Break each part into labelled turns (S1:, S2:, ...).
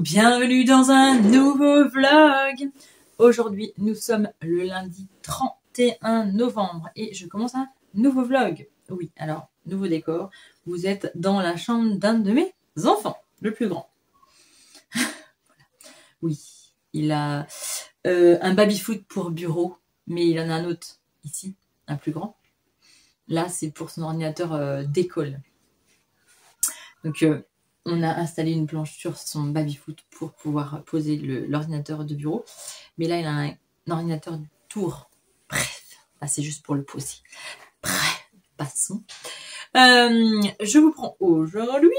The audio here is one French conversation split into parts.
S1: Bienvenue dans un nouveau vlog. Aujourd'hui, nous sommes le lundi 31 novembre et je commence un nouveau vlog. Oui, alors, nouveau décor. Vous êtes dans la chambre d'un de mes enfants, le plus grand. Oui, il a un baby-foot pour bureau, mais il en a un autre ici, un plus grand. Là, c'est pour son ordinateur d'école. Donc, on a installé une planche sur son baby-foot pour pouvoir poser l'ordinateur de bureau. Mais là, il a un ordinateur de tour. Bref, là, c'est juste pour le poser. Bref, passons. Je vous prends aujourd'hui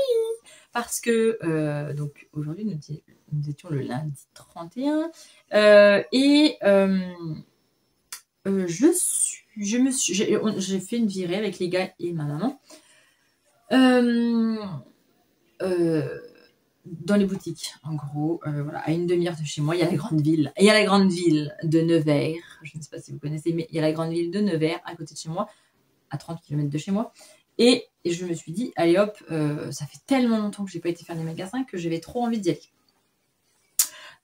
S1: parce que donc aujourd'hui, nous étions le lundi 31. J'ai fait une virée avec les gars et ma maman. Dans les boutiques, en gros, voilà, à une demi-heure de chez moi, il y a la grande ville. Et il y a la grande ville de Nevers. Je ne sais pas si vous connaissez, mais il y a la grande ville de Nevers à côté de chez moi, à 30 km de chez moi. Et je me suis dit, allez hop, ça fait tellement longtemps que j'ai pas été faire des magasins que j'avais trop envie d'y aller.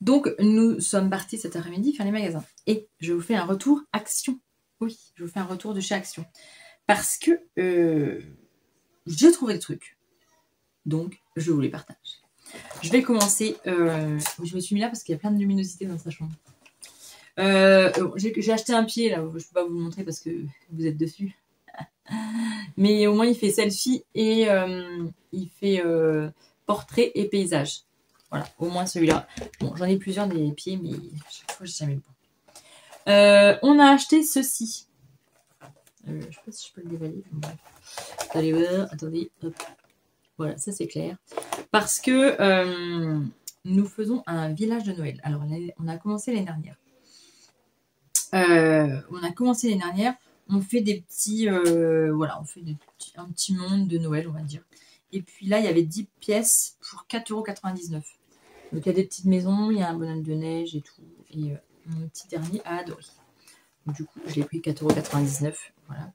S1: Donc, nous sommes partis cet après-midi faire les magasins. Et je vous fais un retour Action. Oui, je vous fais un retour de chez Action. Parce que j'ai trouvé le truc. Donc, je vous les partage. Je vais commencer. Je me suis mis là parce qu'il y a plein de luminosité dans sa chambre. J'ai acheté un pied là. Je ne peux pas vous le montrer parce que vous êtes dessus. Mais au moins, il fait selfie et il fait portrait et paysage. Voilà, au moins celui-là. Bon, j'en ai plusieurs des pieds, mais à chaque fois, j'ai jamais le bon. On a acheté ceci. Je ne sais pas si je peux le dévaler. Bref. Allez voir. Attendez. Hop. Voilà, ça c'est clair. Parce que nous faisons un village de Noël. Alors, on a commencé l'année dernière. On fait des petits... voilà, on fait un petit monde de Noël, on va dire. Et puis là, il y avait 10 pièces pour 4,99 €. Donc, il y a des petites maisons, il y a un bonhomme de neige et tout. Et mon petit dernier a adoré. Donc, du coup, je l'ai pris 4,99 €. Voilà.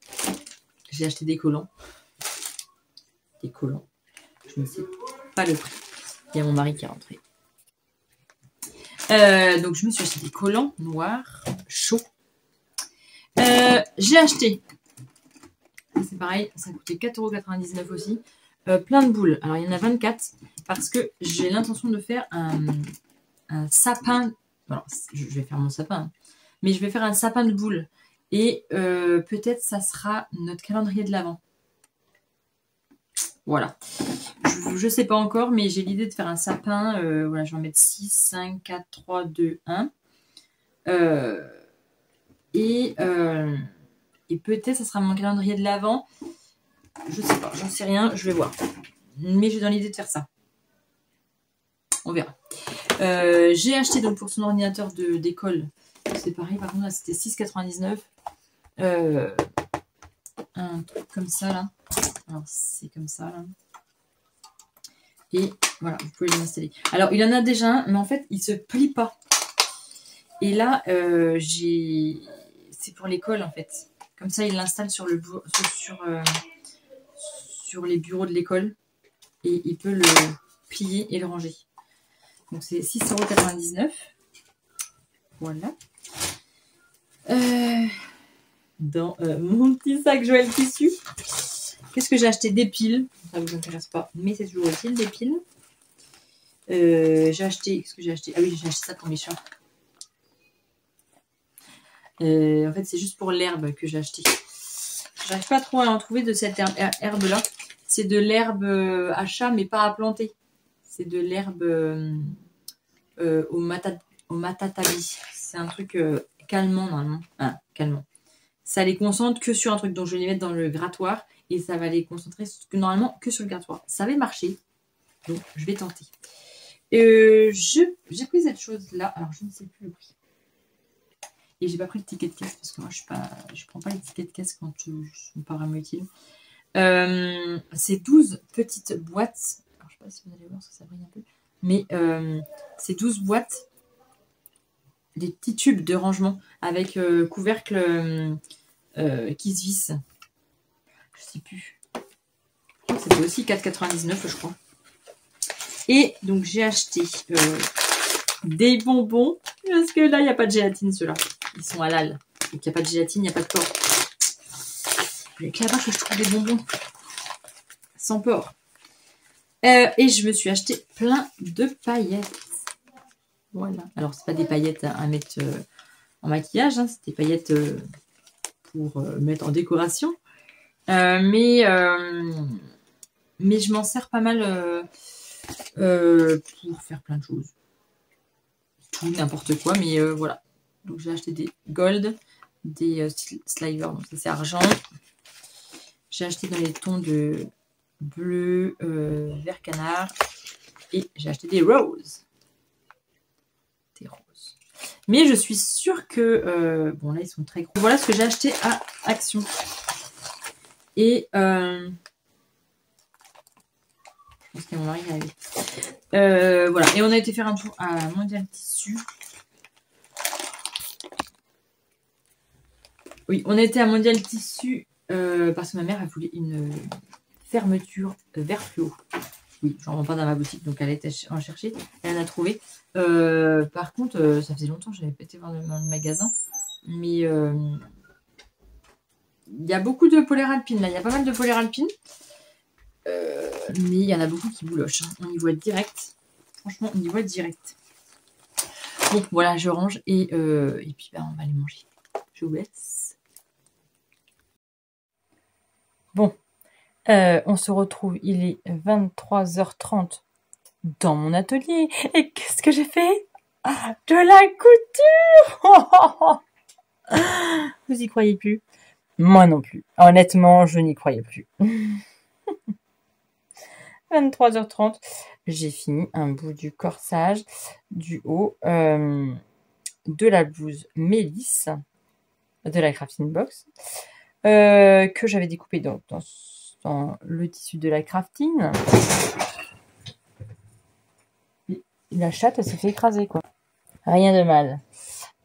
S1: J'ai acheté des collants. Des collants. Je ne sais pas le prix. Il y a mon mari qui est rentré. Donc, je me suis acheté des collants noirs, chauds. J'ai acheté, c'est pareil, ça coûtait 4,99 € aussi, plein de boules. Alors, il y en a 24 parce que j'ai l'intention de faire un sapin. Alors, je vais faire mon sapin, hein, mais je vais faire un sapin de boules. Et peut-être ça sera notre calendrier de l'Avent. Voilà. Je sais pas encore, mais j'ai l'idée de faire un sapin. Voilà, je vais en mettre 6, 5, 4, 3, 2, 1. Et peut-être ça sera mon calendrier de l'Avent. Je sais pas, j'en sais rien, je vais voir. Mais j'ai dans l'idée de faire ça. On verra. J'ai acheté donc pour son ordinateur d'école. C'est pareil, par contre là c'était 6,99 €. Un truc comme ça là. Alors c'est comme ça là. Et voilà, vous pouvez l'installer. Alors il y en a déjà un, mais en fait il se plie pas. Et là c'est pour l'école en fait. Comme ça il l'installe sur les bureaux de l'école. Et il peut le plier et le ranger. Donc c'est 6,99 €. Voilà. Dans mon petit sac Joël Tissu. Qu'est-ce que j'ai acheté? Des piles. Ça ne vous intéresse pas, mais c'est toujours utile, des piles. J'ai acheté... Qu'est-ce que j'ai acheté? Ah oui, j'ai acheté ça pour mes chats. En fait, c'est juste pour l'herbe que j'ai acheté. J'arrive pas trop à en trouver de cette herbe-là. C'est de l'herbe à chat, mais pas à planter. C'est de l'herbe au matatabi. C'est un truc calmant, normalement. Ah, calmant. Ça les concentre que sur un truc. Donc, je vais les mettre dans le grattoir. Et ça va les concentrer normalement que sur le grattoir. Ça avait marché. Donc, je vais tenter. J'ai pris cette chose-là. Alors, je ne sais plus le prix. Et j'ai pas pris le ticket de caisse parce que moi, je prends pas les tickets de caisse quand ils sont pas vraiment utiles. C'est 12 petites boîtes. Alors, je sais pas si vous allez voir, parce que ça brille un peu. Mais c'est 12 boîtes. Des petits tubes de rangement avec couvercle qui se visse. Je sais plus. Je crois que c'était aussi 4,99 €, je crois. Et donc, j'ai acheté des bonbons. Parce que là, il n'y a pas de gélatine, ceux-là. Ils sont halal. Donc, il n'y a pas de gélatine, il n'y a pas de porc. Il n'y a que là-bas que je trouve des bonbons sans porc. Et je me suis acheté plein de paillettes. Voilà. Alors, c'est pas des paillettes à mettre en maquillage. Hein. C'est des paillettes pour mettre en décoration. Mais je m'en sers pas mal pour faire plein de choses. Tout, n'importe quoi. Mais voilà. Donc, j'ai acheté des gold, des slivers. Donc, ça, c'est argent. J'ai acheté dans les tons de bleu, vert canard. Et j'ai acheté des roses. Des roses. Mais je suis sûre que... bon, là, ils sont très gros. Voilà ce que j'ai acheté à Action. Et... je pense qu'il y a mon mari qui arrive. Voilà. Et on a été faire un tour à Mondial Tissu. Oui, on a été à Mondial Tissu parce que ma mère a voulu une fermeture vert fluo. Oui, j'en vends pas dans ma boutique, donc elle était en chercher. Elle en a trouvé. Par contre, ça faisait longtemps que je n'avais pas été voir dans le magasin. Mais il y a beaucoup de polaires alpines là. Il y a pas mal de polaires alpines. Mais il y en a beaucoup qui boulochent. Hein. On y voit direct. Franchement, on y voit direct. Bon, voilà, je range et puis on va les manger. Je vous laisse. Bon, on se retrouve. Il est 23h30 dans mon atelier. Et qu'est-ce que j'ai fait? De la couture. Vous y croyez plus? Moi non plus. Honnêtement, je n'y croyais plus. 23h30, j'ai fini un bout du corsage du haut de la blouse Mélisse de la Crafting Box que j'avais découpé donc dans le tissu de la Crafting. Et la chatte, elle s'est fait écraser, quoi. Rien de mal.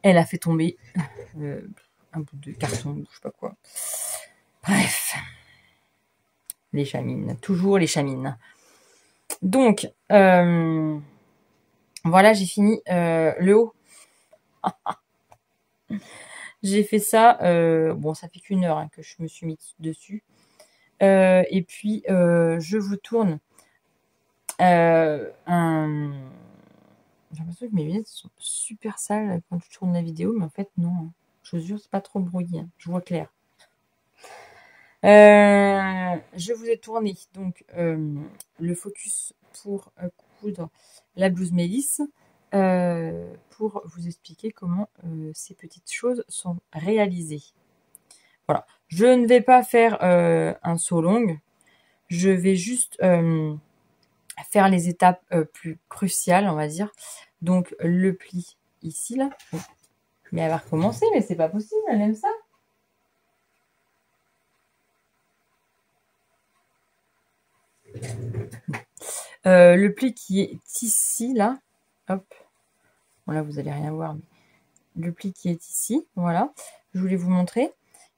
S1: Elle a fait tomber un bout de carton, je sais pas quoi. Bref. Les chamines. Toujours les chamines. Donc, voilà, j'ai fini le haut. J'ai fait ça. Bon, ça fait qu'une heure hein, que je me suis mis dessus. Et puis, je vous tourne J'ai l'impression que mes lunettes sont super sales quand je tourne la vidéo, mais en fait, non. Je vous jure, c'est pas trop brouillé. Hein. Je vois clair. Je vous ai tourné donc le focus pour coudre la blouse Mélisse pour vous expliquer comment ces petites choses sont réalisées. Voilà. Je ne vais pas faire un saut long. Je vais juste faire les étapes plus cruciales, on va dire. Donc le pli ici là. Mais elle va recommencer, mais c'est pas possible, elle aime ça. Le pli qui est ici, là, hop, bon là vous allez rien voir, mais le pli qui est ici, voilà, je voulais vous montrer.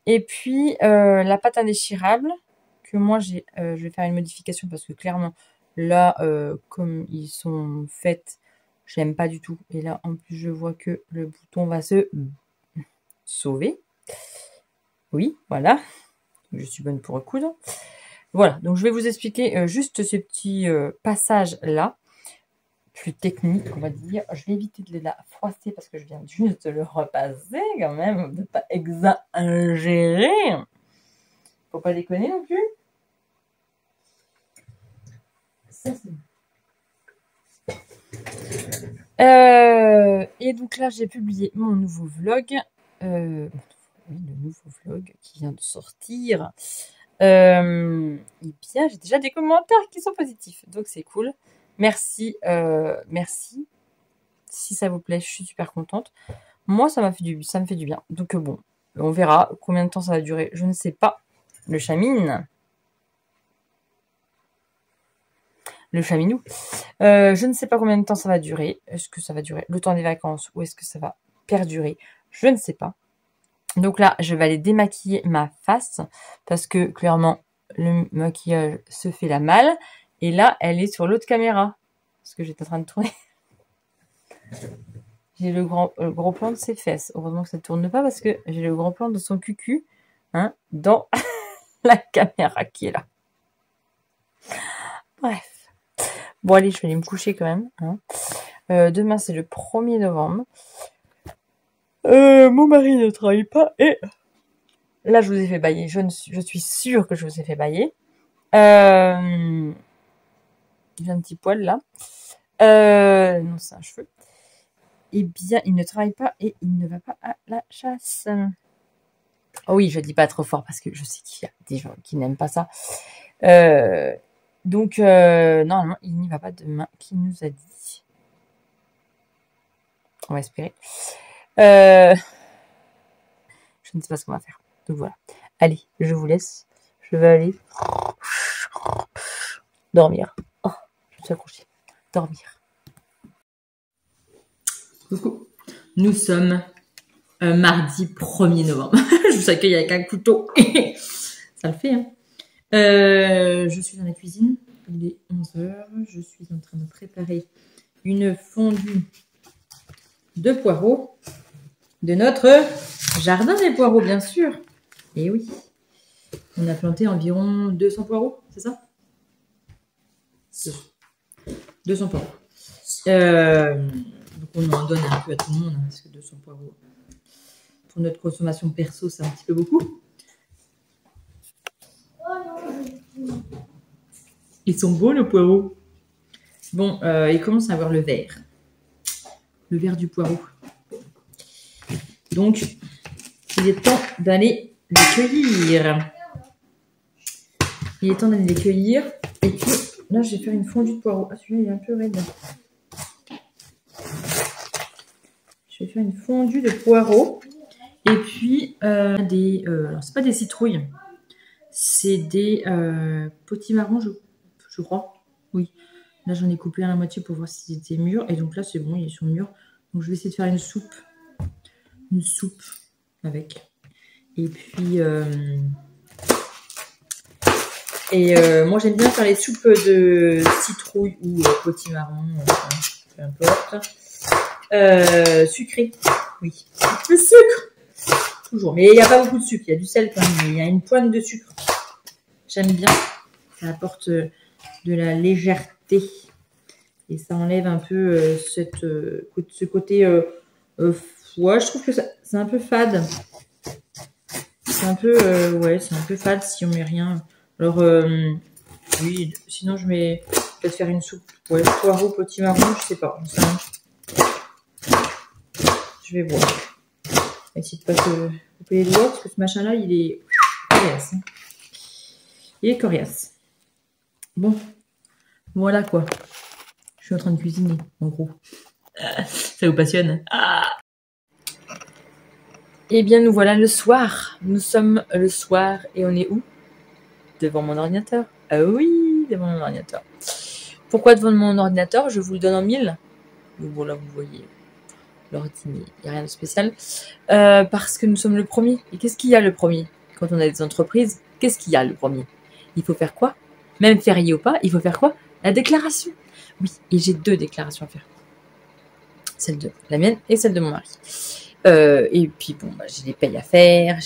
S1: Et puis la pâte indéchirable, que moi je vais faire une modification parce que clairement, là, comme ils sont faits, je n'aime pas du tout. Et là, en plus, je vois que le bouton va se sauver. Oui, voilà, je suis bonne pour recoudre. Voilà, donc je vais vous expliquer juste ces petits passages-là, plus techniques, on va dire. Je vais éviter de la froisser parce que je viens juste de le repasser quand même, de ne pas exagérer. Faut pas déconner non plus. Ça, c'est bon. Et donc là, j'ai publié mon nouveau vlog. Le nouveau vlog qui vient de sortir. Et bien, j'ai déjà des commentaires qui sont positifs, donc c'est cool. Merci, merci. Si ça vous plaît, je suis super contente. Moi, ça me fait du bien. Donc bon, on verra combien de temps ça va durer. Je ne sais pas. Le chaminou. Je ne sais pas combien de temps ça va durer. Est-ce que ça va durer le temps des vacances ou est-ce que ça va perdurer? Je ne sais pas. Donc là, je vais aller démaquiller ma face parce que clairement, le maquillage se fait la malle. Et là, elle est sur l'autre caméra.
S2: parce que j'étais en train de tourner. J'ai le gros plan de ses fesses. Heureusement que ça ne tourne pas parce que j'ai le grand plan de son cucu hein, dans la caméra qui est là. Bref. Bon, allez, je vais aller me coucher quand même. Hein. Demain, c'est le 1er novembre. Mon mari ne travaille pas et là, je vous ai fait bailler. Je suis sûre que je vous ai fait bailler. J'ai un petit poil là. Non, c'est un cheveu. Eh bien, il ne travaille pas et il ne va pas à la chasse. Oh oui, je dis pas trop fort parce que je sais qu'il y a des gens qui n'aiment pas ça. Donc, normalement, il n'y va pas demain. Qui nous a dit? On va espérer. Je ne sais pas ce qu'on va faire. Donc voilà. Allez, je vous laisse. Je vais aller dormir. Oh, je me suis accrochée. Dormir.
S1: Coucou. Nous sommes mardi 1er novembre. Je vous accueille avec un couteau. Ça le fait, hein. Je suis dans la cuisine. Il est 11h. Je suis en train de préparer une fondue de poireaux de notre jardin des poireaux, bien sûr. Et oui. On a planté environ 200 poireaux, c'est ça? 200 poireaux. Donc on en donne un peu à tout le monde, hein, parce que 200 poireaux, pour notre consommation perso, c'est un petit peu beaucoup. Ils sont beaux, nos poireaux. Bon, ils commencent à avoir le vert. Le vert du poireau. Donc, il est temps d'aller les cueillir. Il est temps d'aller les cueillir. Et puis, là, je vais faire une fondue de poireaux. Ah, celui-là, il est un peu raide. Je vais faire une fondue de poireaux. Et puis, alors, c'est pas des citrouilles. C'est des potimarrons, je crois. Oui. Là, j'en ai coupé à la moitié pour voir s'ils étaient mûrs. Et donc là, c'est bon, ils sont mûrs. Donc, je vais essayer de faire une soupe. Une soupe avec. Et puis... moi, j'aime bien faire les soupes de citrouille ou potimarron, peu importe. Sucré, oui. Le sucre, toujours. Mais il n'y a pas beaucoup de sucre. Il y a du sel quand même, mais il y a une pointe de sucre. J'aime bien. Ça apporte de la légèreté. Et ça enlève un peu ce côté... ouais, je trouve que c'est un peu fade. C'est un peu... ouais, c'est un peu fade si on met rien... Alors, oui, sinon je vais peut-être faire une soupe. Ouais, poireau, potimarron, je sais pas. Je vais voir. Je vais essayer de pas se couper les doigts parce que ce machin-là, il est coriace. Hein. Il est coriace. Bon, voilà quoi. Je suis en train de cuisiner, en gros. Ça vous passionne?
S2: Eh bien, nous voilà le soir. Nous sommes le soir et on est où? Devant mon ordinateur. Ah oui, devant mon ordinateur. Pourquoi devant mon ordinateur? Je vous le donne en 1000. Bon, là, vous voyez l'ordi, mais il n'y a rien de spécial. Parce que nous sommes le 1er. Et qu'est-ce qu'il y a le 1er? Quand on a des entreprises, qu'est-ce qu'il y a le 1er? Il faut faire quoi? Même férié ou pas, il faut faire quoi? La déclaration. Oui, et j'ai 2 déclarations à faire. Celle de la mienne et celle de mon mari. Et puis, bon, bah, j'ai des payes à faire,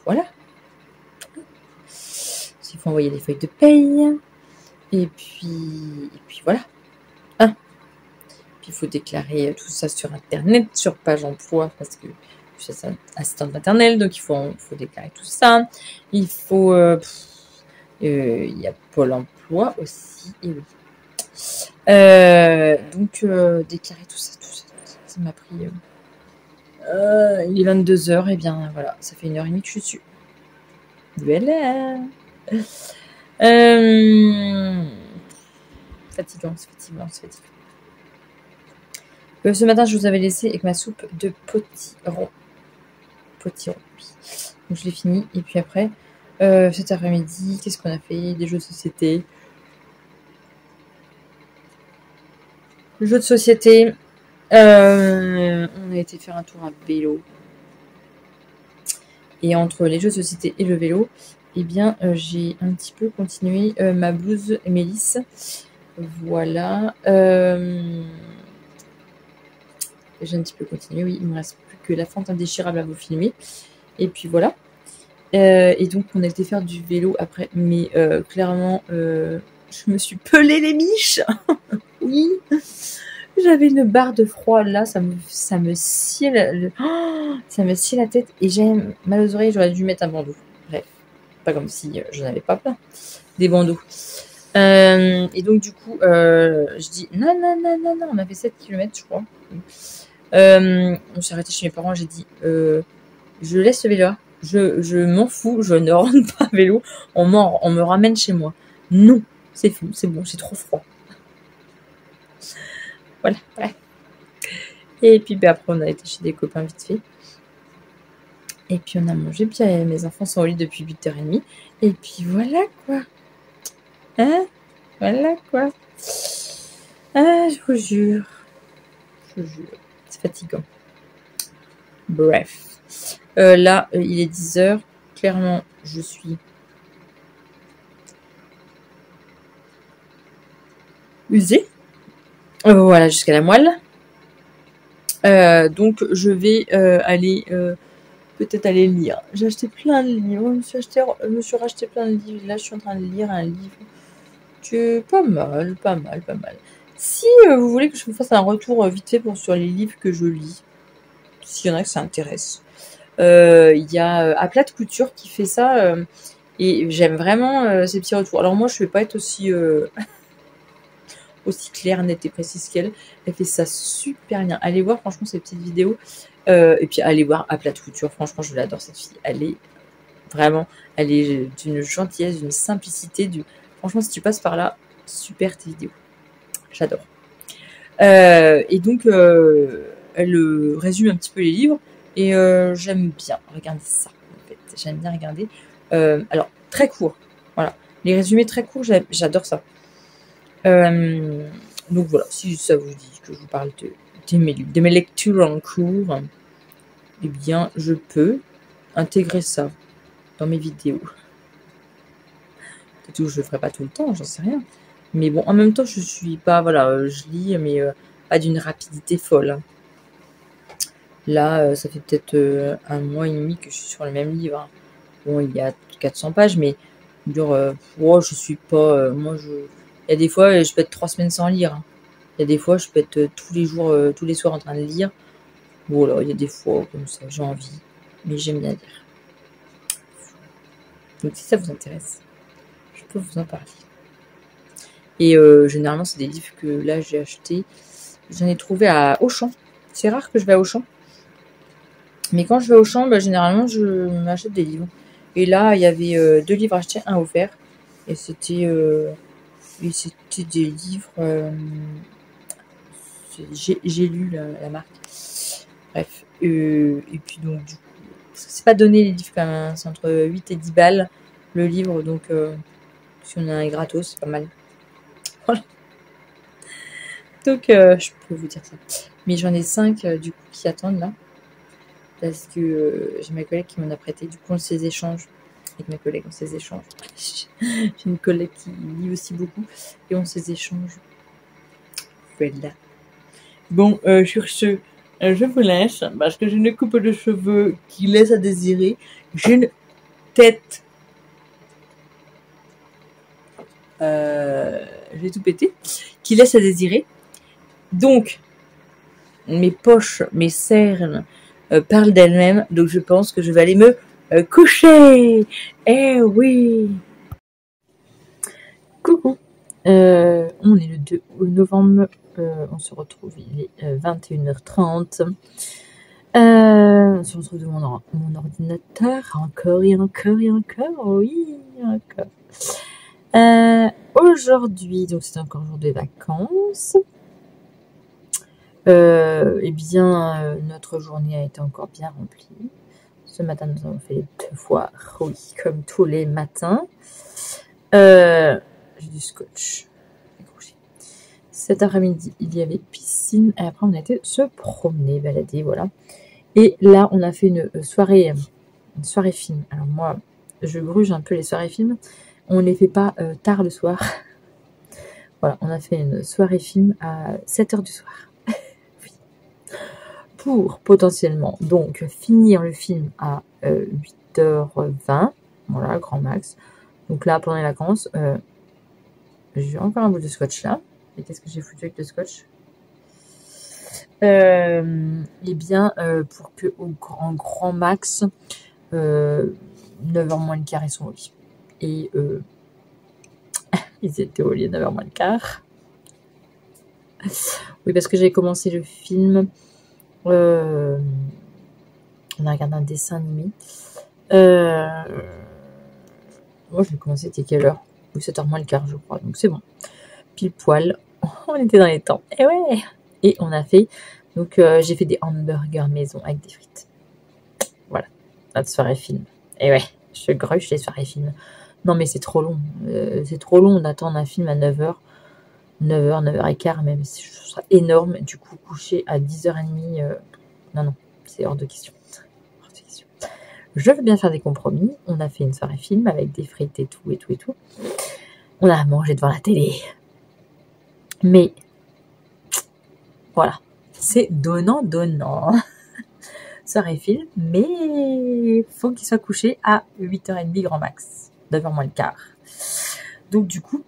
S2: voilà. Il faut envoyer des feuilles de paye. Et puis voilà. Hein. Puis il faut déclarer tout ça sur Internet, sur Page Emploi, parce que je suis assistante maternelle, donc il faut déclarer tout ça. Il faut... il y a Pôle Emploi aussi. Et oui. Donc, déclarer tout ça. Ça m'a pris... il est 22h, et bien voilà, ça fait 1h30 que je suis dessus. Voilà. Fatigant, c'est fatigant. Ce matin, je vous avais laissé avec ma soupe de potiron. Oui. Donc, je l'ai fini. Et puis après, cet après-midi, qu'est-ce qu'on a fait? Des jeux de société. Le jeu de société. On a été faire un tour à vélo. Et entre les jeux de société et le vélo, eh bien, j'ai un petit peu continué ma blouse Mélisse. Voilà. J'ai un petit peu continué. Oui, il me reste plus que la fente indéchirable à vous filmer. Et puis voilà. Et donc, on a été faire du vélo après. Mais clairement, je me suis pelé les miches. Oui. J'avais une barre de froid là. Ça me sciait ça me sciait la tête. Et j'ai mal aux oreilles. J'aurais dû mettre un bandeau. Bref. Pas comme si je n'avais pas plein. Des bandeaux. Et donc, du coup, je dis non. On a fait 7 km, je crois. On s'est arrêté chez mes parents. J'ai dit je laisse le vélo. Je m'en fous. Je ne rentre pas à vélo. On me ramène chez moi. Non, c'est fou. C'est bon. J'ai trop froid. Voilà. Ouais. Et puis après, on a été chez des copains vite fait. Et puis on a mangé. Puis mes enfants sont au lit depuis 8h30. Et puis voilà quoi. Hein? Voilà quoi. Ah, je vous jure. C'est fatigant. Bref. Là, il est 10h. Clairement, je suis usée. Voilà, jusqu'à la moelle. Donc, je vais aller peut-être aller lire. J'ai acheté plein de livres. Je me suis racheté plein de livres. Là, je suis en train de lire un livre qui est pas mal. Si vous voulez que je vous fasse un retour vite fait sur les livres que je lis, s'il y en a que ça intéresse, il y a à Plate Couture qui fait ça et j'aime vraiment ces petits retours. Alors moi, je vais pas être aussi claire, nette et précise qu'elle. Elle fait ça super bien. Allez voir franchement ces petites vidéos et puis allez voir à Plate Couture. Franchement, je l'adore cette fille. Elle est d'une gentillesse, d'une simplicité. Franchement, si tu passes par là, super tes vidéos. J'adore. Et donc, elle résume un petit peu les livres. Et j'aime bien regarder ça. En fait. J'aime bien regarder. Alors, très court. Voilà. Les résumés très courts, j'adore ça. Donc voilà, si ça vous dit que je vous parle de mes lectures en cours, eh bien, je peux intégrer ça dans mes vidéos. Peut-être que je le ferai pas tout le temps, j'en sais rien. Mais bon, en même temps, je suis pas, voilà, je lis, mais pas d'une rapidité folle. Hein. Là, ça fait peut-être 1 mois et demi que je suis sur le même livre. Hein. Bon, il y a 400 pages, mais je suis pas... il y a des fois, je peux être 3 semaines sans lire. Hein. Il y a des fois, je peux être tous les jours, tous les soirs en train de lire. Voilà, il y a des fois comme ça, j'ai envie. Mais j'aime bien lire. Donc si ça vous intéresse, je peux vous en parler. Et généralement, c'est des livres que là, j'ai achetés. J'en ai trouvé à Auchan. C'est rare que je vais à Auchan. Mais quand je vais au champ, généralement, je m'achète des livres. Et là, il y avait 2 livres achetés, 1 offert. Et c'était des livres... j'ai lu la marque. Bref. Et puis donc, du coup, c'est pas donné les livres quand même. Hein. C'est entre 8 et 10 balles le livre. Donc, si on a un gratos, c'est pas mal. Voilà. Donc, je peux vous dire ça. Mais j'en ai 5 du coup qui attendent là. Parce que j'ai ma collègue qui m'en a prêté. Du coup, on se les échange. Avec ma collègue, on se les échange. J'ai une collègue qui lit aussi beaucoup. Et on se les échange. Voilà. Bon, sur ce, je vous laisse. Parce que j'ai une coupe de cheveux qui laisse à désirer. J'ai une tête. J'ai tout pété. Qui laisse à désirer. Donc, mes poches, mes cernes... parle d'elle-même, donc je pense que je vais aller me coucher. Eh oui. Coucou. On est le 2 novembre. On se retrouve, il est 21h30. On se retrouve devant mon ordinateur. Encore et encore et encore. Oui, encore. Aujourd'hui, donc c'est encore jour de vacances. Eh bien, notre journée a été encore bien remplie. Ce matin, nous avons fait les devoirs, oui, comme tous les matins. J'ai du scotch. Cet après-midi, il y avait piscine. Et après, on a été se promener, balader, voilà. Et là, on a fait une soirée film. Alors moi, je gruge un peu les soirées films. On ne les fait pas tard le soir. Voilà, on a fait une soirée film à 7h du soir. Oui. Pour potentiellement donc finir le film à 8h20. Voilà, grand max. Donc là, pendant les vacances, j'ai encore un bout de scotch là. Et qu'est-ce que j'ai foutu avec le scotch? Eh bien, pour que en grand max, 9h moins le quart, ils sont au lit. Et ils étaient au lit à 9h moins le quart. Oui, parce que j'ai commencé le film. On a regardé un dessin animé. Moi, je l'ai commencé, c'était quelle heure? 7h moins le quart, je crois. Donc, c'est bon. Pile poil. On était dans les temps. Et ouais! Et on a fait. Donc, j'ai fait des hamburgers maison avec des frites. Voilà. Notre soirée film. Et ouais, je gruche les soirées films. Non, mais c'est trop long. C'est trop long d'attendre un film à 9h. 9h, 9h15 même. Je trouve ça énorme. Du coup, coucher à 10h30. Non, c'est hors de question. Hors de question. Je veux bien faire des compromis. On a fait une soirée film avec des frites et tout, et tout, et tout. On a mangé devant la télé. Mais, voilà. C'est donnant. Soirée film, mais faut qu'il soit couché à 8h30 grand max. 9h moins le quart. Donc, du coup,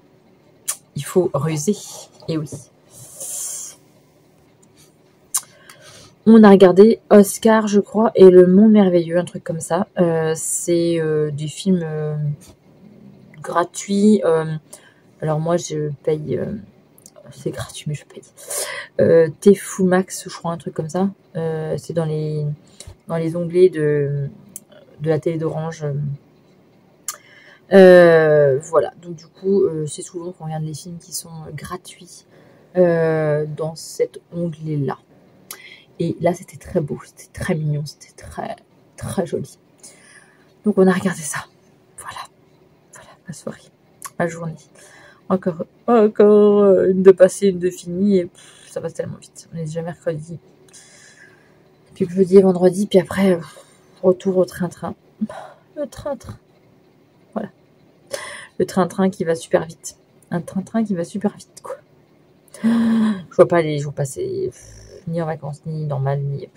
S2: il faut ruser. Et oui. On a regardé Oscar, je crois, et Le Monde Merveilleux, un truc comme ça. C'est des films gratuits. Alors moi, je paye... c'est gratuit, mais je paye. Tfou Max, je crois, un truc comme ça. C'est dans les onglets de la télé d'Orange. Voilà, donc du coup, c'est souvent qu'on regarde les films qui sont gratuits dans cet onglet-là. Et là, c'était très beau, c'était très mignon, c'était très, très joli. Donc, on a regardé ça. Voilà, ma soirée, ma journée. Encore une de passée, une de finie, et ça passe tellement vite. On est déjà mercredi. Puis jeudi et vendredi, puis après, retour au train-train. Le train-train. Voilà. Le train-train qui va super vite. Un train-train qui va super vite, quoi. Je vois pas les jours passer, ni en vacances, ni normal, ni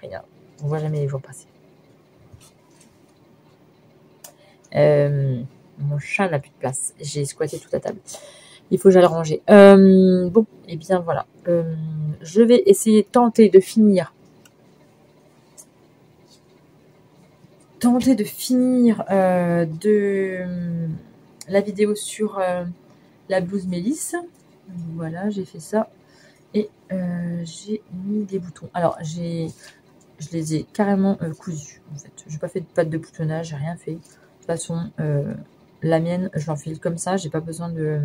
S2: rien. On voit jamais les jours passer. Mon chat n'a plus de place. J'ai squatté toute la table. Il faut que j'aille le ranger. Bon, et bien voilà. Je vais essayer tenter de finir de la vidéo sur la blouse Mélisse. Voilà, j'ai fait ça. Et j'ai mis des boutons. Alors, je les ai carrément cousus, en fait. J'ai pas fait de patte de boutonnage, j'ai rien fait. De toute façon, la mienne, je l'enfile comme ça. J'ai pas besoin de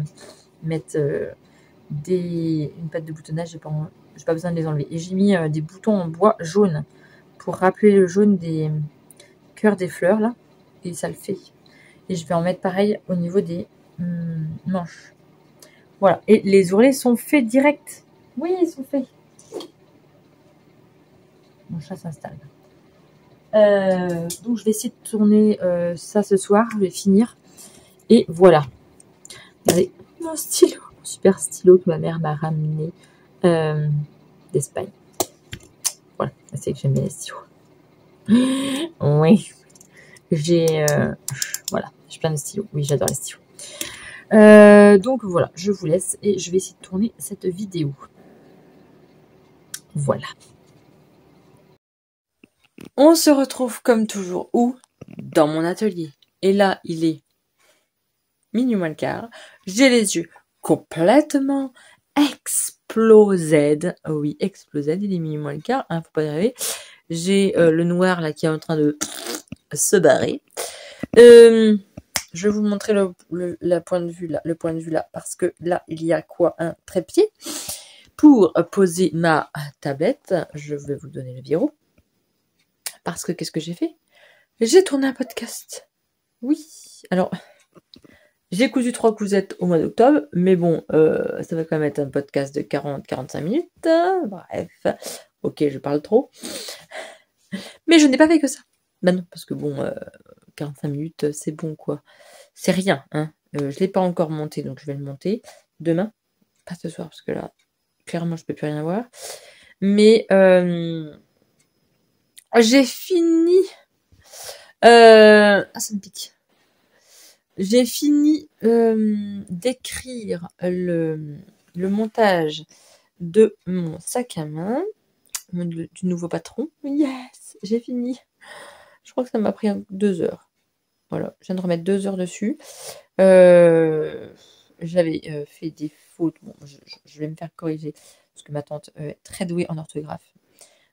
S2: mettre une patte de boutonnage. J'ai pas besoin de les enlever. Et j'ai mis des boutons en bois jaune pour rappeler le jaune des cœurs des fleurs, là. Et ça le fait. Et je vais en mettre pareil au niveau des manches. Voilà. Et les ourlets sont faits direct. Oui, ils sont faits. Mon chat s'installe. Donc, je vais essayer de tourner ça ce soir. Je vais finir. Et voilà. Regardez mon stylo. Mon super stylo que ma mère m'a ramené d'Espagne. Voilà. C'est que j'aime bien les stylos. Oui. Voilà. J'ai plein de stylos. Oui, j'adore les stylos. Donc, voilà. Je vous laisse et je vais essayer de tourner cette vidéo. Voilà. On se retrouve comme toujours où? Dans mon atelier. Et là, il est minuit moins le quart. J'ai les yeux complètement explosés. Oh oui, explosés. Il est minuit moins le quart. Faut pas y rêver. J'ai le noir là qui est en train de se barrer. Je vais vous montrer le point de vue là, parce que là, il y a quoi? Un trépied. Pour poser ma tablette, je vais vous donner le verrou. Parce que qu'est-ce que j'ai fait? J'ai tourné un podcast. Oui. Alors, j'ai cousu 3 cousettes au mois d'octobre, mais bon, ça va quand même être un podcast de 40-45 minutes. Bref. Ok, je parle trop. Mais je n'ai pas fait que ça. Ben non, parce que bon, 45 minutes, c'est bon, quoi. C'est rien, hein. Je ne l'ai pas encore monté, donc je vais le monter demain. Pas ce soir, parce que là, clairement, je peux plus rien voir. Mais j'ai fini. Ah, ça me pique. J'ai fini d'écrire le montage de mon sac à main, du nouveau patron. Yes, j'ai fini. Je crois que ça m'a pris 2 heures. Voilà, je viens de remettre 2 heures dessus. J'avais fait des fautes. Bon, je vais me faire corriger parce que ma tante est très douée en orthographe.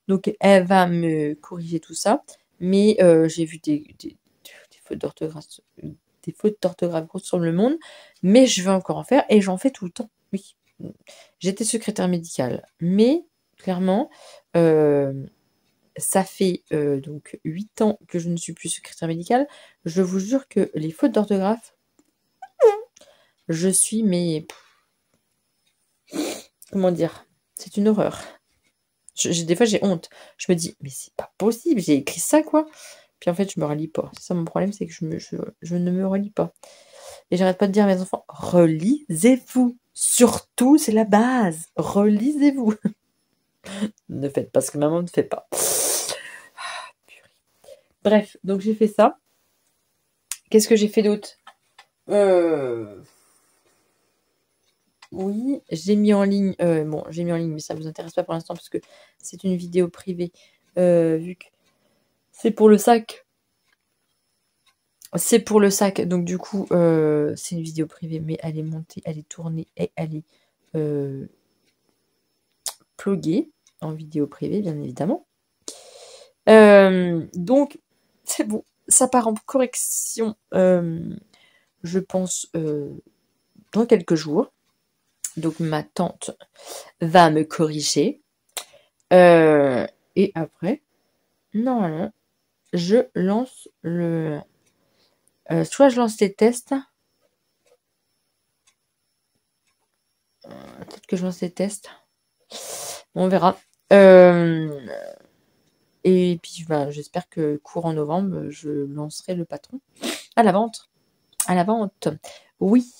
S2: Donc, elle va me corriger tout ça. Mais j'ai vu des fautes d'orthographe, grosses sur le monde. Mais je vais encore en faire et j'en fais tout le temps. Oui. J'étais secrétaire médicale. Mais clairement, ça fait donc 8 ans que je ne suis plus secrétaire médicale. Je vous jure que les fautes d'orthographe, je suis, mais comment dire, c'est une horreur. Des fois, j'ai honte. Je me dis, mais c'est pas possible, j'ai écrit ça, quoi. Puis en fait, je me relis pas. C'est ça mon problème, c'est que je ne me relis pas. Et j'arrête pas de dire à mes enfants, relisez-vous. Surtout, c'est la base. Relisez-vous. Ne faites pas ce que maman ne fait pas. Bref, donc j'ai fait ça. Qu'est-ce que j'ai fait d'autre? Oui, j'ai mis en ligne. J'ai mis en ligne, mais ça vous intéresse pas pour l'instant parce que c'est une vidéo privée. Vu que c'est pour le sac. C'est pour le sac, donc du coup, c'est une vidéo privée, mais elle est montée, elle est tournée et elle est pluguée en vidéo privée, bien évidemment. Donc, c'est bon. Ça part en correction, je pense, dans quelques jours. Donc, ma tante va me corriger. Et après, normalement, je lance le... soit je lance les tests. Peut-être que je lance les tests. On verra. Et puis, j'espère que courant novembre, je lancerai le patron à la vente. À la vente. Oui.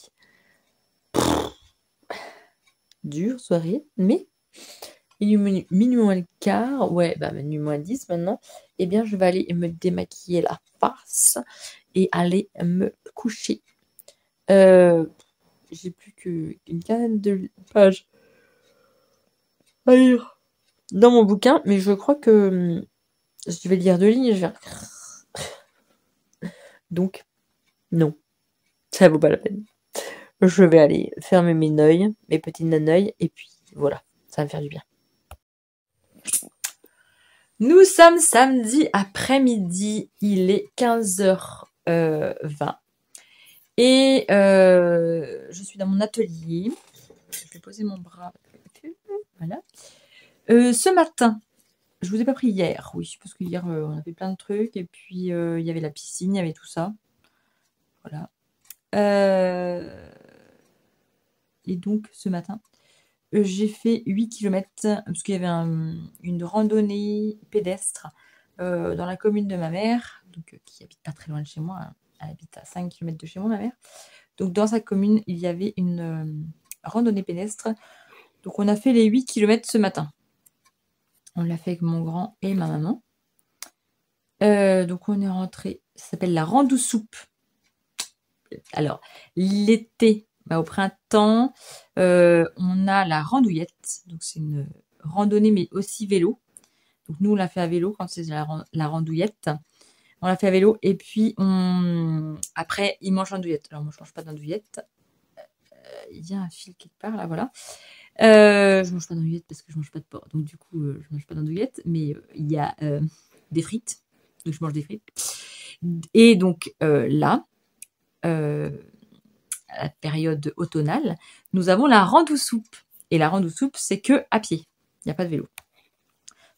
S2: Dure soirée, mais il est minuit moins le quart. Ouais, minuit moins 10 maintenant. Eh bien, je vais aller me démaquiller la face et aller me coucher. J'ai plus qu'une quinzaine de pages à lire dans mon bouquin, mais je crois que je vais lire 2 lignes et je vais... Donc, non, ça vaut pas la peine. Je vais aller fermer mes neuils, mes petits naneuils, et puis voilà, ça va me faire du bien. Nous sommes samedi après-midi, il est 15h20. Et je suis dans mon atelier. Je vais poser mon bras. Voilà. Ce matin, je vous ai pas pris hier, oui, parce que hier on a fait plein de trucs, et puis il y avait la piscine, il y avait tout ça. Voilà. Et donc ce matin, j'ai fait 8 km, parce qu'il y avait une randonnée pédestre dans la commune de ma mère, donc, qui habite pas très loin de chez moi, hein. Elle habite à 5 km de chez moi, ma mère. Donc dans sa commune, il y avait une randonnée pédestre. Donc on a fait les 8 km ce matin. On l'a fait avec mon grand et ma maman. Donc on est rentré, ça s'appelle la rando soupe. Alors, l'été, au printemps, on a la randouillette. Donc c'est une randonnée mais aussi vélo. Donc nous on l'a fait à vélo quand c'est la randouillette. On l'a fait à vélo et puis après ils mangent l'andouillette. Alors moi je mange pas d'andouillette. Il y a un fil quelque part là, voilà. Je mange pas d'andouillette parce que je mange pas de porc. Donc du coup je mange pas d'andouillette. Mais il y a des frites. Donc je mange des frites. Et donc là, à la période automnale, nous avons la rando soupe. Et la rando soupe, c'est que à pied. Il n'y a pas de vélo.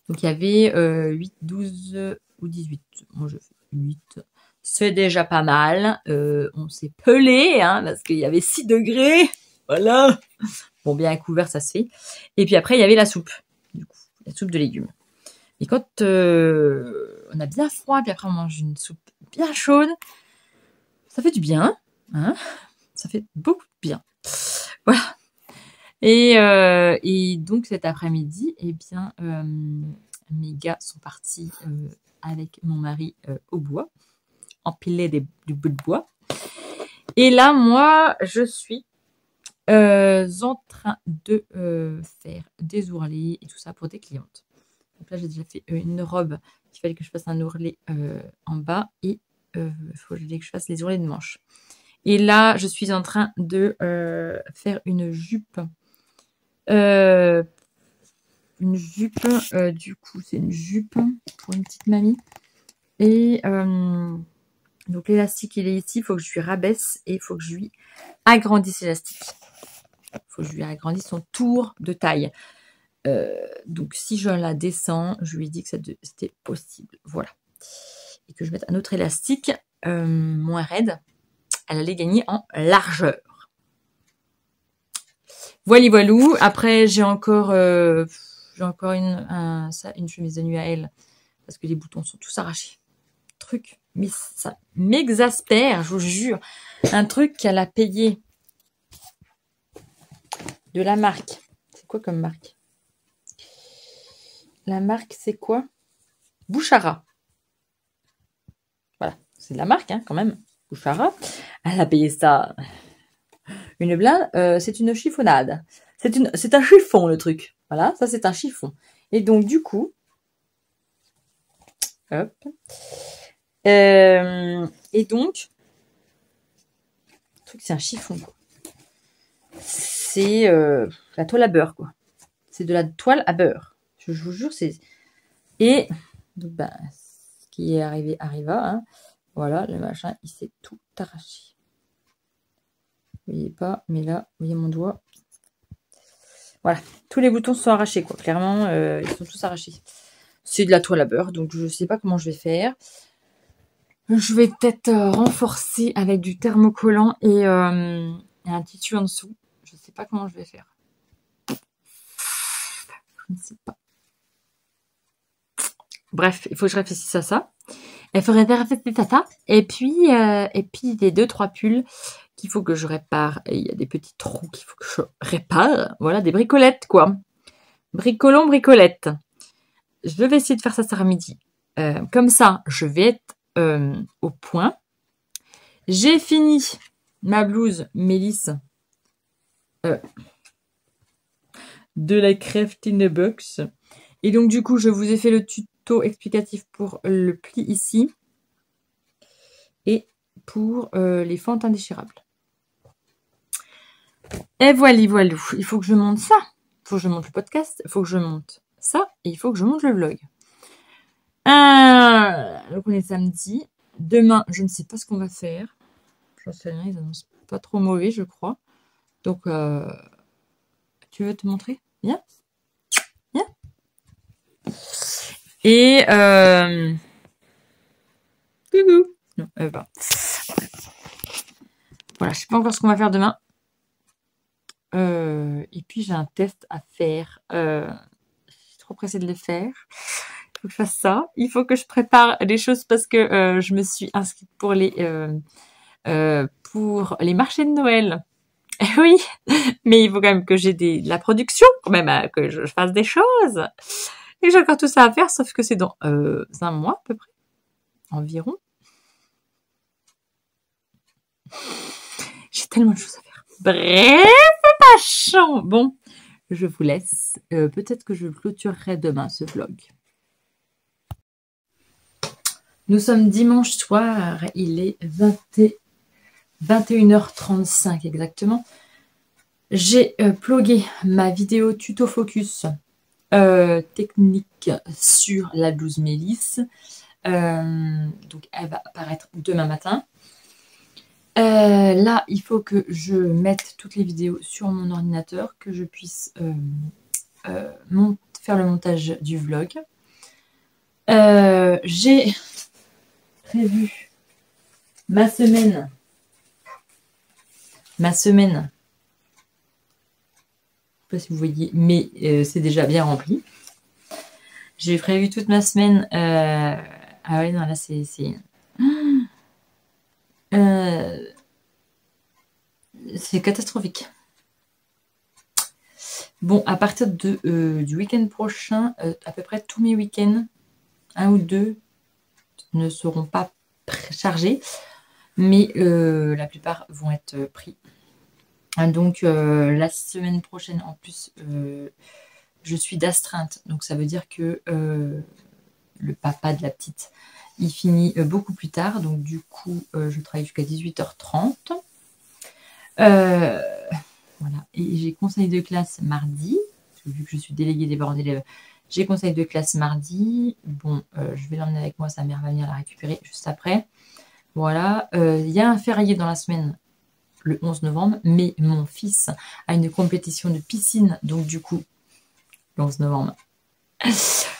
S2: Donc il y avait 8, 12 ou 18. Moi je fais 8. C'est déjà pas mal. On s'est pelé, hein, parce qu'il y avait 6 degrés. Voilà. Bon, bien couvert, ça se fait. Et puis après, il y avait la soupe. Du coup, la soupe de légumes. Et quand on a bien froid, puis après on mange une soupe bien chaude, ça fait du bien. Hein, ça fait beaucoup de bien. Voilà. Et donc cet après-midi, eh bien, mes gars sont partis avec mon mari au bois, empiler du bout de bois. Et là, moi, je suis en train de faire des ourlets et tout ça pour des clientes. Donc là, j'ai déjà fait une robe qu'il fallait que je fasse un ourlet en bas et il fallait que je fasse les ourlets de manches. Et là, je suis en train de faire une jupe. Du coup, c'est une jupe pour une petite mamie. Et donc l'élastique, il est ici. Il faut que je lui rabaisse et il faut que je lui agrandisse l'élastique. Il faut que je lui agrandisse son tour de taille. Donc si je la descends, je lui dis que c'était possible. Voilà. Et que je mette un autre élastique moins raide. Elle allait gagner en largeur. Voilà, voilou. Après, j'ai encore une chemise de nuit à elle. Parce que les boutons sont tous arrachés. Truc. Mais ça m'exaspère, je vous jure. Un truc qu'elle a payé de la marque. C'est quoi comme marque? La marque, c'est quoi? Bouchara. Voilà. C'est de la marque, hein, quand même. Bouchara. Elle a payé ça. Une blinde, c'est une chiffonnade. C'est un chiffon, le truc. Voilà, ça c'est un chiffon. Et donc, du coup, hop. Et donc, le truc, c'est un chiffon, quoi. C'est la toile à beurre, quoi. C'est de la toile à beurre. Je vous jure, c'est... Et, donc, ben, ce qui est arrivé, arriva, hein. Voilà, le machin, il s'est tout arraché. Vous voyez pas, mais là, vous voyez mon doigt. Voilà, tous les boutons sont arrachés, quoi. Clairement, ils sont tous arrachés. C'est de la toile à beurre, donc je sais pas comment je vais faire. Je vais peut-être renforcer avec du thermocollant et un tissu en dessous. Je sais pas comment je vais faire. Je ne sais pas. Bref, il faut que je réfléchisse à ça. Il faudrait réfléchir à ça. Et puis les 2-3 pulls qu'il faut que je répare. Et il y a des petits trous qu'il faut que je répare. Voilà, des bricolettes, quoi. Bricolons, bricolettes. Je vais essayer de faire ça cet après-midi. Comme ça, je vais être au point. J'ai fini ma blouse Mélisse de la Craft in a Box. Et donc, du coup, je vous ai fait le tuto explicatif pour le pli ici. Et pour les fentes indéchirables. Et voilà. Il faut que je monte ça. Il faut que je monte le podcast. Il faut que je monte ça. Et il faut que je monte le vlog. Donc, on est samedi. Demain, je ne sais pas ce qu'on va faire. J'en sais rien. Ils annoncent pas trop mauvais, je crois. Donc, tu veux te montrer? Viens. Viens. Et coucou. Non, pas. Voilà, je sais pas encore ce qu'on va faire demain. Et puis j'ai un test à faire. Je suis trop pressée de le faire. Il faut que je fasse ça. Il faut que je prépare les choses parce que je me suis inscrite pour les marchés de Noël. Oui, mais il faut quand même que j'ai de la production, quand même, que je fasse des choses. Et j'ai encore tout ça à faire, sauf que c'est dans un mois à peu près, environ. J'ai tellement de choses à faire. Bref, machin. Bon, je vous laisse. Peut-être que je clôturerai demain ce vlog. Nous sommes dimanche soir. Il est 21h35 exactement. J'ai plugué ma vidéo tuto focus technique sur la blouse Mélisse. Donc elle va apparaître demain matin. Là, il faut que je mette toutes les vidéos sur mon ordinateur, que je puisse faire le montage du vlog. J'ai prévu ma semaine. Je ne sais pas si vous voyez, mais c'est déjà bien rempli. J'ai prévu toute ma semaine. Ah ouais, non, là, c'est catastrophique. Bon, à partir du week-end prochain, à peu près tous mes week-ends, 1 ou 2, ne seront pas chargés, mais la plupart vont être pris. Donc la semaine prochaine, en plus, je suis d'astreinte, donc ça veut dire que le papa de la petite, il finit beaucoup plus tard, donc du coup, je travaille jusqu'à 18h30. Voilà, et j'ai conseil de classe mardi, parce que vu que je suis déléguée des parents d'élèves, j'ai conseil de classe mardi. Bon, je vais l'emmener avec moi, sa mère va venir la récupérer juste après. Voilà, il y a un férié dans la semaine, le 11 novembre, mais mon fils a une compétition de piscine, donc du coup, le 11 novembre,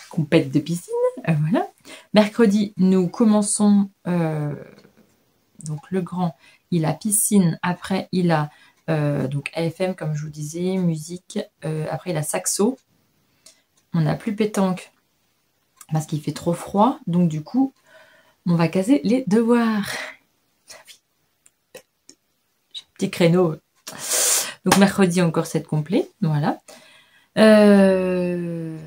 S2: compète de piscine, voilà. Mercredi, nous commençons, donc le grand, il a piscine, après il a donc AFM, comme je vous disais, musique, après il a saxo, on n'a plus pétanque, parce qu'il fait trop froid, donc du coup, on va caser les devoirs. Petit créneau. Donc mercredi, encore 7 complet, voilà. Le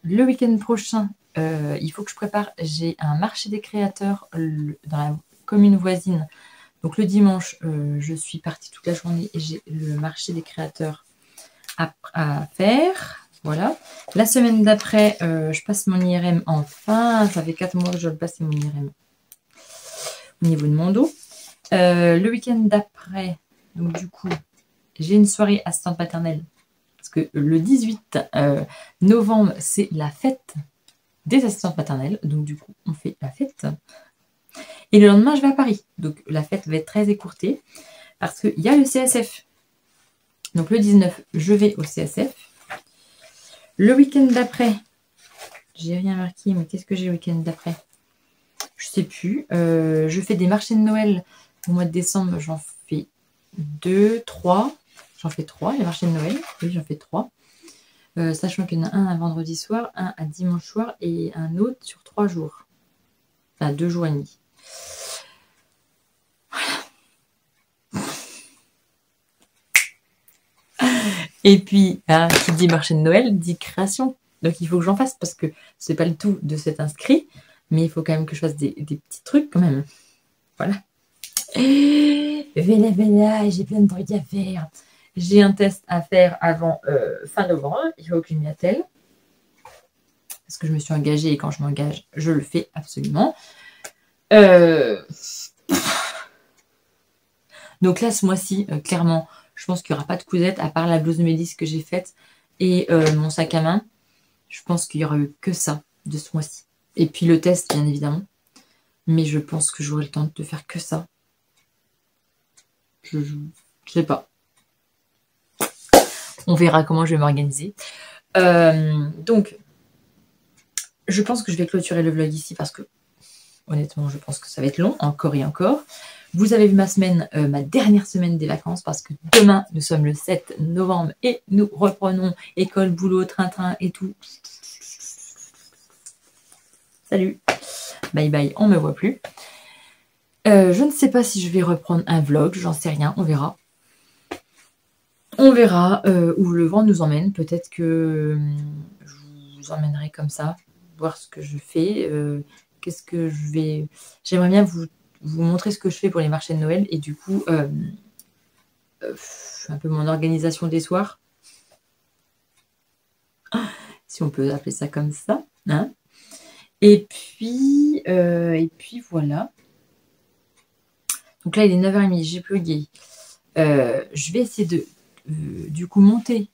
S2: week-end prochain, il faut que je prépare. J'ai un marché des créateurs dans la commune voisine. Donc le dimanche, je suis partie toute la journée et j'ai le marché des créateurs à faire. Voilà. La semaine d'après, je passe mon IRM enfin. Ça fait 4 mois que je le passe mon IRM au niveau de mon dos. Le week-end d'après, donc du coup, j'ai une soirée assistante maternelle. Parce que le 18 novembre, c'est la fête des assistantes maternelles. Donc du coup, on fait la fête. Et le lendemain, je vais à Paris. Donc la fête va être très écourtée. Parce qu'il y a le CSF. Donc le 19, je vais au CSF. Le week-end d'après, j'ai rien marqué, mais qu'est-ce que j'ai le week-end d'après? Je sais plus. Je fais des marchés de Noël au mois de décembre. J'en fais 2, 3. J'en fais 3, les marchés de Noël. Oui, j'en fais 3. Sachant qu'il y en a un vendredi soir, un à dimanche soir et un autre sur 3 jours. Enfin, 2 jours et demi. Et puis, qui dit marché de Noël, dit création. Donc, il faut que j'en fasse parce que c'est pas le tout de cet inscrit, mais il faut quand même que je fasse des petits trucs quand même. Voilà. Véla, j'ai plein de trucs à faire. J'ai un test à faire avant fin novembre. Il faut que je m'y attelle. Parce que je me suis engagée et quand je m'engage, je le fais absolument. Donc là, ce mois-ci, clairement, je pense qu'il n'y aura pas de cousette à part la blouse de Médis que j'ai faite et mon sac à main. Je pense qu'il n'y aura eu que ça de ce mois-ci. Et puis le test, bien évidemment. Mais je pense que j'aurai le temps de faire que ça. Je sais pas. On verra comment je vais m'organiser. Donc, je pense que je vais clôturer le vlog ici parce que, honnêtement, je pense que ça va être long, encore et encore. Vous avez vu ma semaine, ma dernière semaine des vacances parce que demain, nous sommes le 7 novembre et nous reprenons école, boulot, train-train et tout. Salut. Bye bye, on me voit plus. Je ne sais pas si je vais reprendre un vlog, j'en sais rien, on verra. On verra où le vent nous emmène. Peut-être que je vous emmènerai comme ça, voir ce que je fais. Qu'est-ce que je vais... J'aimerais bien vous montrer ce que je fais pour les marchés de Noël et du coup, un peu mon organisation des soirs. Si on peut appeler ça comme ça. Hein. Et puis voilà. Donc là, il est 9h30, j'ai plugué. Je vais essayer de, du coup, monter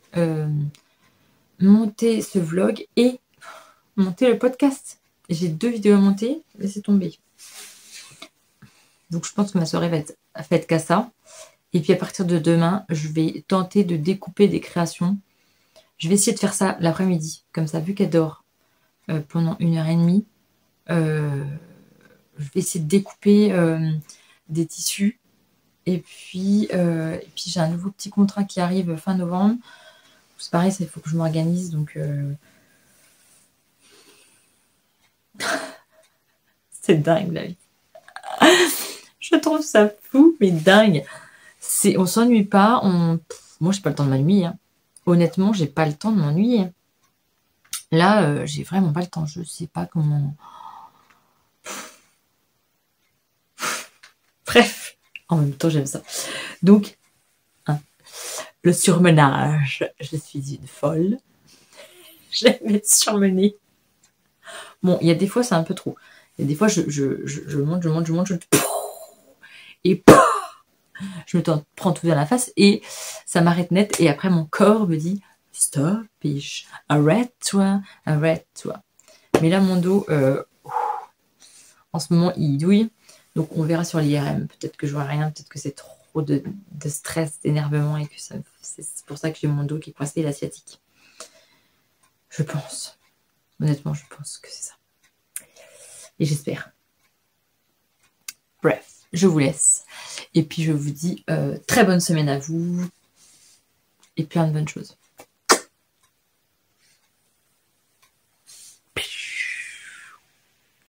S2: ce vlog et monter le podcast. J'ai 2 vidéos à monter, laissez tomber. Donc je pense que ma soirée va être faite qu'à ça. Et puis à partir de demain, je vais tenter de découper des créations. Je vais essayer de faire ça l'après-midi. Comme ça, vu qu'elle dort pendant 1h30, je vais essayer de découper des tissus. Et puis j'ai un nouveau petit contrat qui arrive fin novembre. C'est pareil, il faut que je m'organise. Donc c'est dingue la vie. Je trouve ça fou, mais dingue. On s'ennuie pas. Moi, j'ai pas le temps de m'ennuyer. Hein.
S1: honnêtement, j'ai pas le temps de m'ennuyer. Là, j'ai vraiment pas le temps. Je sais pas comment... Bref, en même temps, j'aime ça. Donc, hein, le surmenage. Je suis une folle. J'aime être surmenée. Bon, il y a des fois, c'est un peu trop. Il y a des fois, je monte, et je me prends tout dans la face et ça m'arrête net. Et après, mon corps me dit stop, biche, arrête-toi. Mais là, mon dos, en ce moment, il douille. Donc, on verra sur l'IRM. Peut-être que je vois rien, peut-être que c'est trop de stress, d'énervement et que c'est pour ça que j'ai mon dos qui est coincé et l'asiatique. Je pense. Honnêtement, je pense que c'est ça. Et j'espère. Bref, je vous laisse. Et puis, je vous dis très bonne semaine à vous. Et plein de bonnes choses.